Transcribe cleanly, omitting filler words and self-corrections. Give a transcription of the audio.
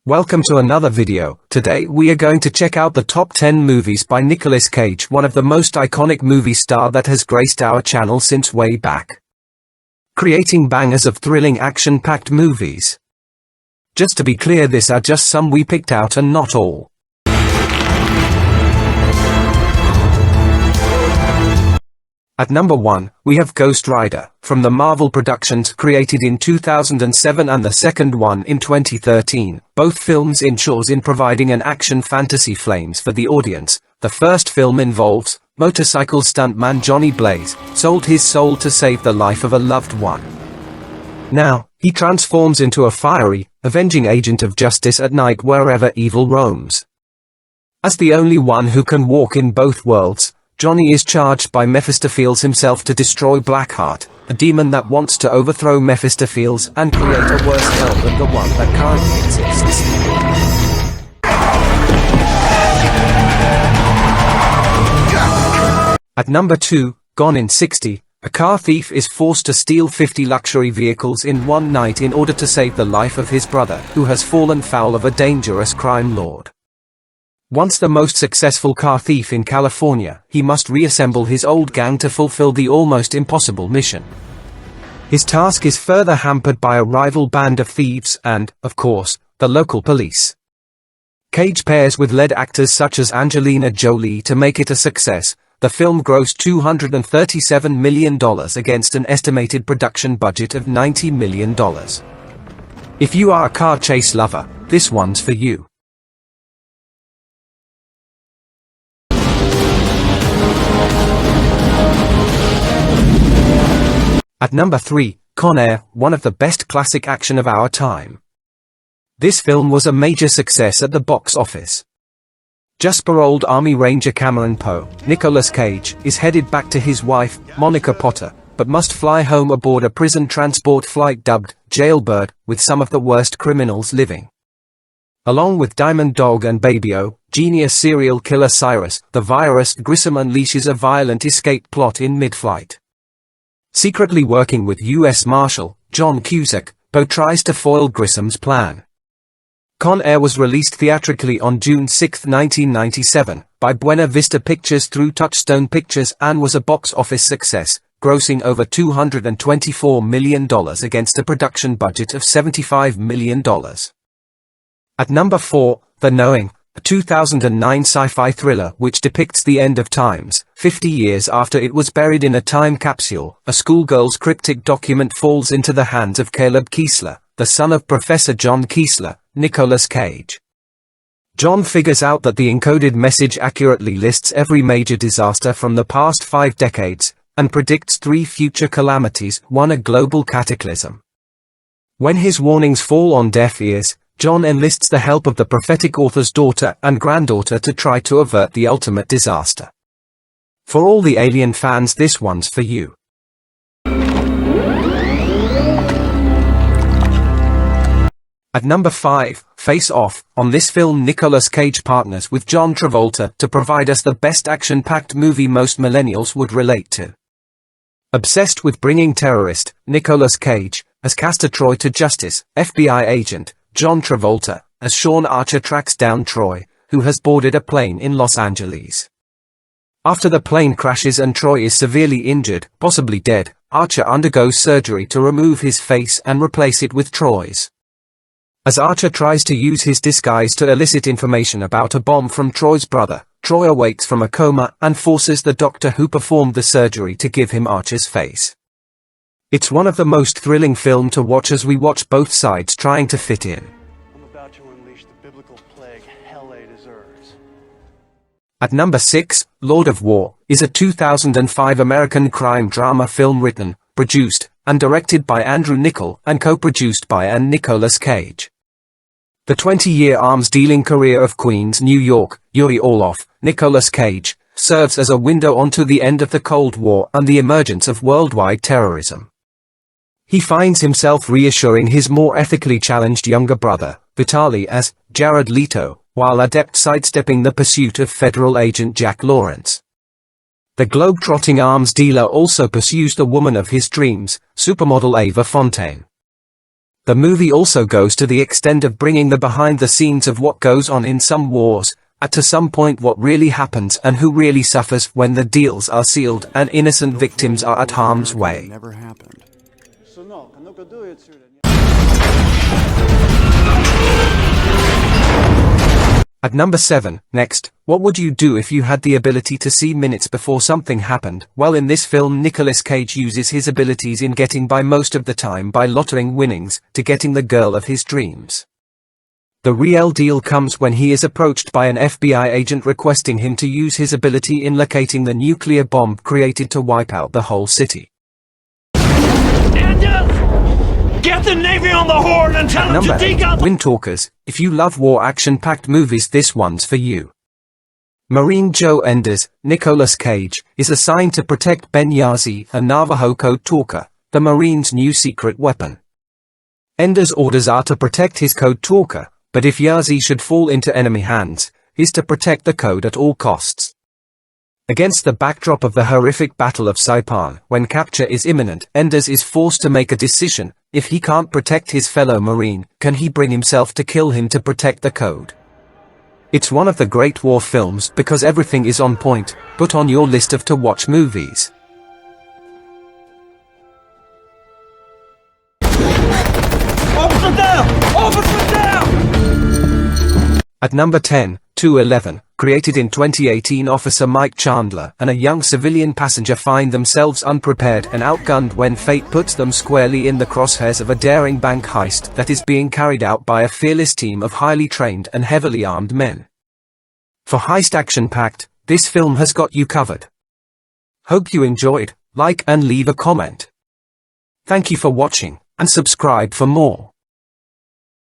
Welcome to another video. Today we are going to check out the top 10 movies by Nicolas Cage, one of the most iconic movie star that has graced our channel since way back, creating bangers of thrilling action-packed movies. Just to be clear, these are just some we picked out and not all. At number 1, we have Ghost Rider, from the Marvel Productions, created in 2007 and the second one in 2013. Both films ensures in providing an action fantasy flames for the audience. The first film involves motorcycle stuntman Johnny Blaze, sold his soul to save the life of a loved one. Now, he transforms into a fiery, avenging agent of justice at night wherever evil roams. As the only one who can walk in both worlds, Johnny is charged by Mephistopheles himself to destroy Blackheart, a demon that wants to overthrow Mephistopheles and create a worse hell than the one that currently exists. At number 2, Gone in 60, a car thief is forced to steal 50 luxury vehicles in one night in order to save the life of his brother, who has fallen foul of a dangerous crime lord. Once the most successful car thief in California, he must reassemble his old gang to fulfill the almost impossible mission. His task is further hampered by a rival band of thieves and, of course, the local police. Cage pairs with lead actors such as Angelina Jolie to make it a success. The film grossed $237 million against an estimated production budget of $90 million. If you are a car chase lover, this one's for you. At number 3, Con Air, one of the best classic action of our time. This film was a major success at the box office. Just paroled Army Ranger Cameron Poe, Nicolas Cage, is headed back to his wife, Monica Potter, but must fly home aboard a prison transport flight dubbed Jailbird, with some of the worst criminals living. Along with Diamond Dog and Baby-O, genius serial killer Cyrus, the virus Grissom unleashes a violent escape plot in mid-flight. Secretly working with U.S. Marshal John Cusack, Poe tries to foil Grissom's plan. Con Air was released theatrically on June 6, 1997, by Buena Vista Pictures through Touchstone Pictures and was a box office success, grossing over $224 million against a production budget of $75 million. At number 4, The Knowing, a 2009 sci-fi thriller which depicts the end of times. 50 years after it was buried in a time capsule, a schoolgirl's cryptic document falls into the hands of Caleb Kiesler, the son of Professor John Kiesler, Nicolas Cage. John figures out that the encoded message accurately lists every major disaster from the past 5 decades, and predicts 3 future calamities, one a global cataclysm. When his warnings fall on deaf ears, John enlists the help of the prophetic author's daughter and granddaughter to try to avert the ultimate disaster. For all the Alien fans, this one's for you. At number 5, Face Off. On this film, Nicolas Cage partners with John Travolta to provide us the best action-packed movie most millennials would relate to. Obsessed with bringing terrorist, Nicolas Cage, as Castor Troy to justice, FBI agent John Travolta, as Sean Archer tracks down Troy, who has boarded a plane in Los Angeles. After the plane crashes and Troy is severely injured, possibly dead, Archer undergoes surgery to remove his face and replace it with Troy's. As Archer tries to use his disguise to elicit information about a bomb from Troy's brother, Troy awakes from a coma and forces the doctor who performed the surgery to give him Archer's face. It's one of the most thrilling films to watch as we watch both sides trying to fit in. I'm about to unleash the biblical plague LA deserves. At number 6, Lord of War, is a 2005 American crime drama film written, produced, and directed by Andrew Niccol and co-produced by Nicolas Cage. The 20-year arms-dealing career of Queens, New York, Yuri Orloff, Nicolas Cage, serves as a window onto the end of the Cold War and the emergence of worldwide terrorism. He finds himself reassuring his more ethically challenged younger brother, Vitaly, as Jared Leto, while adept sidestepping the pursuit of federal agent Jack Lawrence. The globe-trotting arms dealer also pursues the woman of his dreams, supermodel Ava Fontaine. The movie also goes to the extent of bringing the behind the scenes of what goes on in some wars, to some point what really happens and who really suffers when the deals are sealed and innocent victims are at harm's way. Never happened. At number 7, next, what would you do if you had the ability to see minutes before something happened? Well, in this film Nicolas Cage uses his abilities in getting by most of the time by lotterying winnings, to getting the girl of his dreams. The real deal comes when he is approached by an FBI agent requesting him to use his ability in locating the nuclear bomb created to wipe out the whole city. Get the Navy on the horn and tell them to dig out. Wind Talkers, if you love war action-packed movies, this one's for you. Marine Joe Enders, Nicolas Cage, is assigned to protect Benghazi, a Navajo code talker, the Marines' new secret weapon. Enders' orders are to protect his code talker, but if Yazi should fall into enemy hands, is to protect the code at all costs. Against the backdrop of the horrific Battle of Saipan, when capture is imminent, Enders is forced to make a decision. If he can't protect his fellow Marine, can he bring himself to kill him to protect the code? It's one of the great war films because everything is on point. Put on your list of to-watch movies. Officer down! Officer down! At number 10, 211, created in 2018, Officer Mike Chandler and a young civilian passenger find themselves unprepared and outgunned when fate puts them squarely in the crosshairs of a daring bank heist that is being carried out by a fearless team of highly trained and heavily armed men. For heist action-packed, this film has got you covered. Hope you enjoyed. Like and leave a comment. Thank you for watching, and subscribe for more.